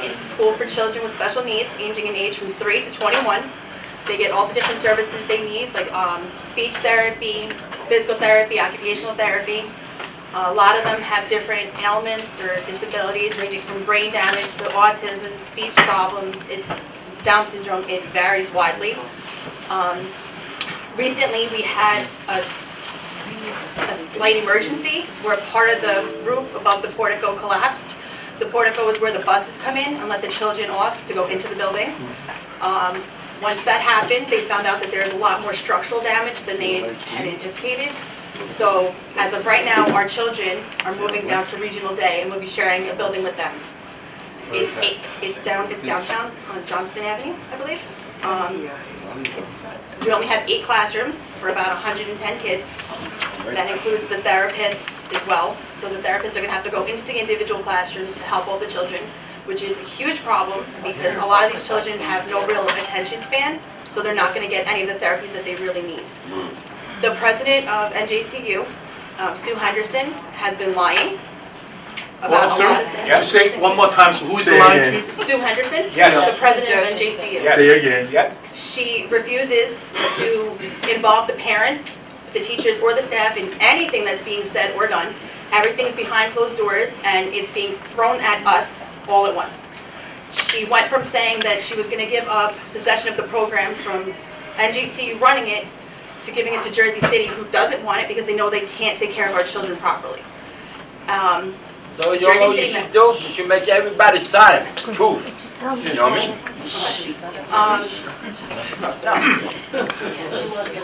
It's a school for children with special needs, ranging in age from 3 to 21. They get all the different services they need, like speech therapy, physical therapy, occupational therapy. A lot of them have different ailments or disabilities, ranging from brain damage to autism, speech problems. It's Down syndrome. It varies widely. Recently, we had a slight emergency where part of the roof above the portico collapsed. The portico is where the buses come in and let the children off to go into the building. Once that happened, they found out that there's a lot more structural damage than they had anticipated. So as of right now, our children are moving down to Regional Day, and we'll be sharing a building with them. It's downtown on Johnston Avenue, I believe. We only have 8 classrooms for about 110 kids. That includes the therapists as well. So the therapists are going to have to go into the individual classrooms to help all the children, which is a huge problem because a lot of these children have no real attention span, so they're not going to get any of the therapies that they really need. The president of NJCU, Sue Henderson, has been lying about a lot of things. Yeah. Say it one more time. So who's the line? Sue Henderson, Yes. the president of NJCU. Yes. Say again. Yeah. She refuses to involve the parents, the teachers, or the staff in anything that's being said or done. Everything's behind closed doors, and it's being thrown at us all at once. She went from saying that she was going to give up possession of the program from NJCU running it to giving it to Jersey City, who doesn't want it because they know they can't take care of our children properly. So you know what you should do? You should make everybody sign proof. You know what I mean?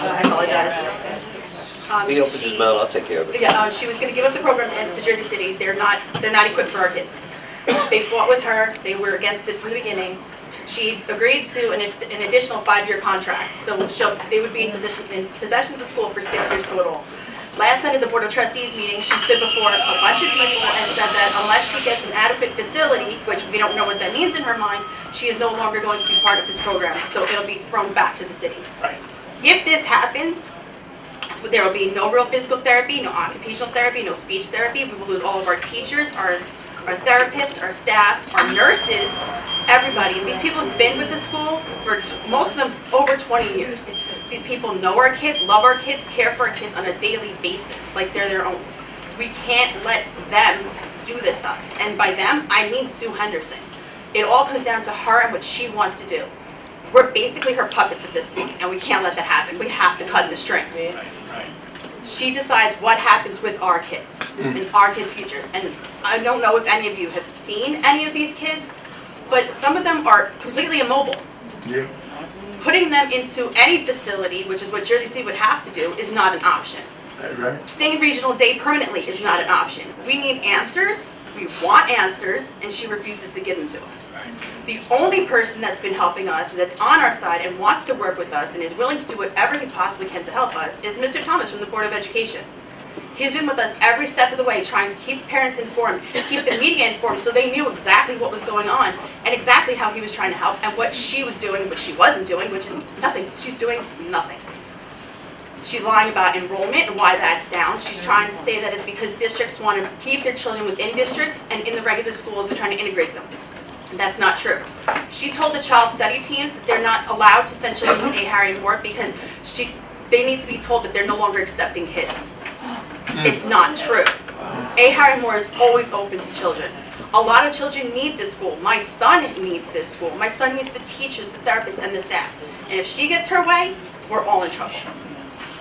I apologize. He opens his mouth, I'll take care of it. Yeah, she was going to give up the program to Jersey City. They're not equipped for our kids. They fought with her. They were against it from the beginning. She agreed to an additional 5-year contract, so they would be in possession of the school for 6 years total. Last night at the Board of Trustees meeting, she stood before a bunch of people and said that unless she gets an adequate facility, which we don't know what that means in her mind, she is no longer going to be part of this program, so it'll be thrown back to the city. Right. If this happens, there will be no real physical therapy, no occupational therapy, no speech therapy. We will lose all of our teachers, our therapists, our staff, our nurses, everybody. These people have been with the school for most of them over 20 years. These people know our kids, love our kids, care for our kids on a daily basis, like they're their own. We can't let them do this to us. And by them, I mean Sue Henderson. It all comes down to her and what she wants to do. We're basically her puppets at this point, and we can't let that happen. We have to cut the strings. Right. She decides what happens with our kids and our kids' futures. And I don't know if any of you have seen any of these kids, but some of them are completely immobile. Yeah. Putting them into any facility, which is what Jersey City would have to do, is not an option. Right. Staying Regional Day permanently is not an option. We need answers, we want answers, and she refuses to give them to us. The only person that's been helping us, that's on our side and wants to work with us and is willing to do whatever he possibly can to help us, is Mr. Thomas from the Board of Education. He's been with us every step of the way, trying to keep parents informed, keep the media informed, so they knew exactly what was going on and exactly how he was trying to help and what she was doing, what she wasn't doing, which is nothing. She's doing nothing. She's lying about enrollment and why that's down. She's trying to say that it's because districts want to keep their children within district, and in the regular schools they're trying to integrate them. That's not true. She told the child study teams that they're not allowed to send children to A. Harry Moore because they need to be told that they're no longer accepting kids. It's not true. A. Harry Moore is always open to children. A lot of children need this school. My son needs this school. My son needs the teachers, the therapists, and the staff. And if she gets her way, we're all in trouble.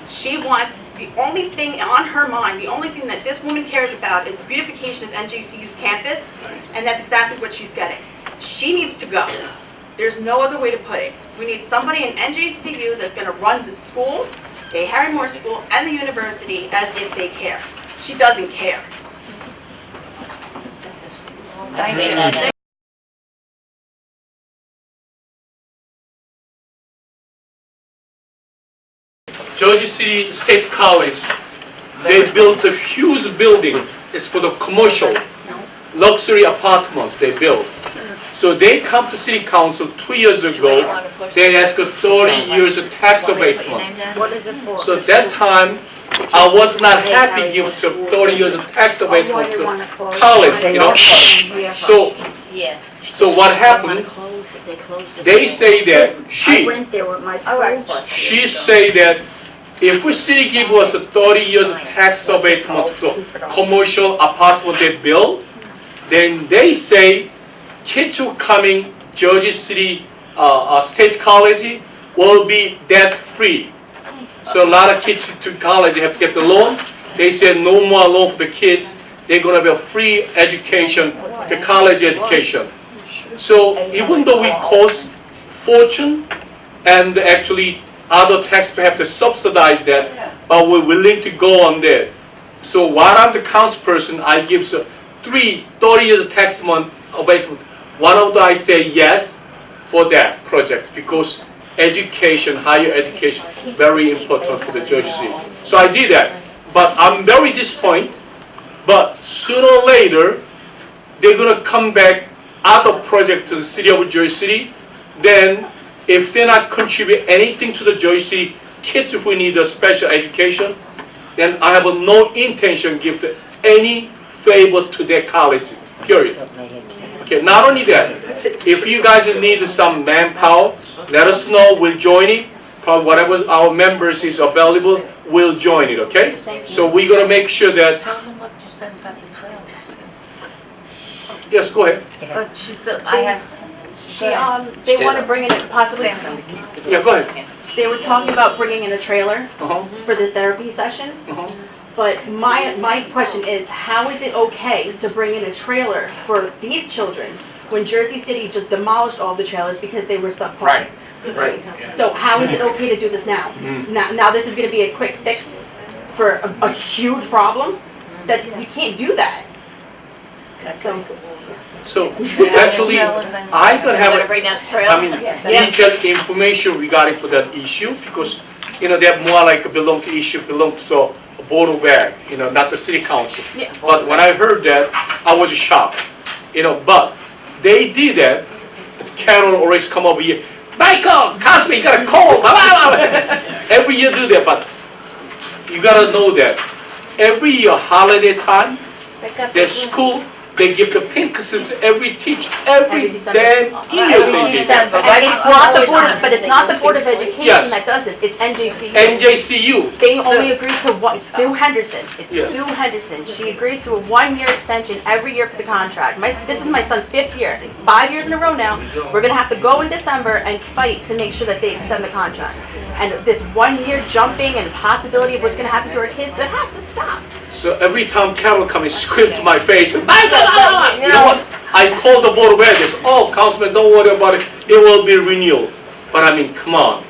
She wants, the only thing on her mind, the only thing that this woman cares about is the beautification of NJCU's campus, and that's exactly what she's getting. She needs to go. There's no other way to put it. We need somebody in NJCU that's going to run the school, the Harry Moore School, and the university as if they care. She doesn't care. Thank you. Jersey City State College, they built a huge building. It's for the commercial luxury apartment they built. So they come to City Council 2 years ago. They asked for 30 years of tax abatement. So that time, I was not happy giving the 30 years of tax abatement to college, you know. So So what happened, they say that I went there with my school bus. she say that if the city give us a 30 years tax abatement for the commercial apartment they build, then they say kids who coming Jersey City State College will be debt free. So a lot of kids to college have to get the loan. They said no more loan for the kids. They're gonna have a free education, the college education. So even though we cost fortune, and actually other taxpayers have to subsidize that, but we're willing to go on there. So while I'm the council person, I give 30 years tax month abatement. One of them I say yes for that project because education, higher education, very important for the Jersey City. So I did that, but I'm very disappointed. But sooner or later, they're gonna come back other project to the city of Jersey City. Then, if they're not contribute anything to the Jersey City kids who need a special education, then I have no intention give to any favor to their college. Period. Okay. Not only that, if you guys need some manpower, let us know. We'll join it. Probably whatever our members is available, we'll join it. Okay. So we're gonna make sure that. Tell them what you said about the trails. Yes, go ahead. But I have. They want to bring in possibly. Yeah, go ahead. They were talking about bringing in a trailer Uh-huh. for the therapy sessions. Uh-huh. But my question is, how is it okay to bring in a trailer for these children when Jersey City just demolished all the trailers because they were subpar? Right. So how is it okay to do this now? Now this is going to be a quick fix for a huge problem? That we can't do that. So actually, I don't have detailed information regarding for that issue because they have more like belong to the board of ed, not the city council. Yeah. But when I heard that, I was shocked. But they did that. Carol always come over here. Michael, Councilman, you gotta call. Blah, blah, blah. Every year do that, but you gotta know that every year holiday time, their school. They give the pink slip to every teacher every damn year. Every December, right? But it's not the Board of Education Yes. that does this. It's NJCU. NJCU. They only agree to what Sue Henderson. It's Yeah. Sue Henderson. She agrees to a 1-year extension every year for the contract. This is my son's 5th year. 5 years in a row now. We're gonna have to go in December and fight to make sure that they extend the contract. And this 1-year jumping and possibility of what's gonna happen to our kids, that has to stop. So every time Carol comes and scream to my face, Michael, you know what? I call the board of ed. They say, oh, Councilman, don't worry about it. It will be renewed. But I mean, come on.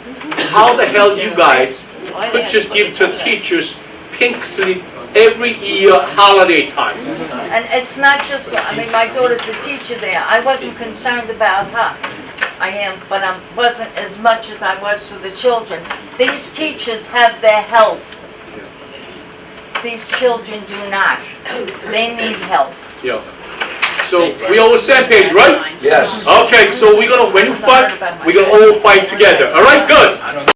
How the hell you guys could just give to teachers pink slip every year holiday time? And it's not just, my daughter's a teacher there. I wasn't concerned about her. I am, but I wasn't as much as I was for the children. These teachers have their health. These children do not. They need help. Yeah. So we all on the same page, right? Yes. Okay, so when you fight, we're gonna all fight together. All right, good.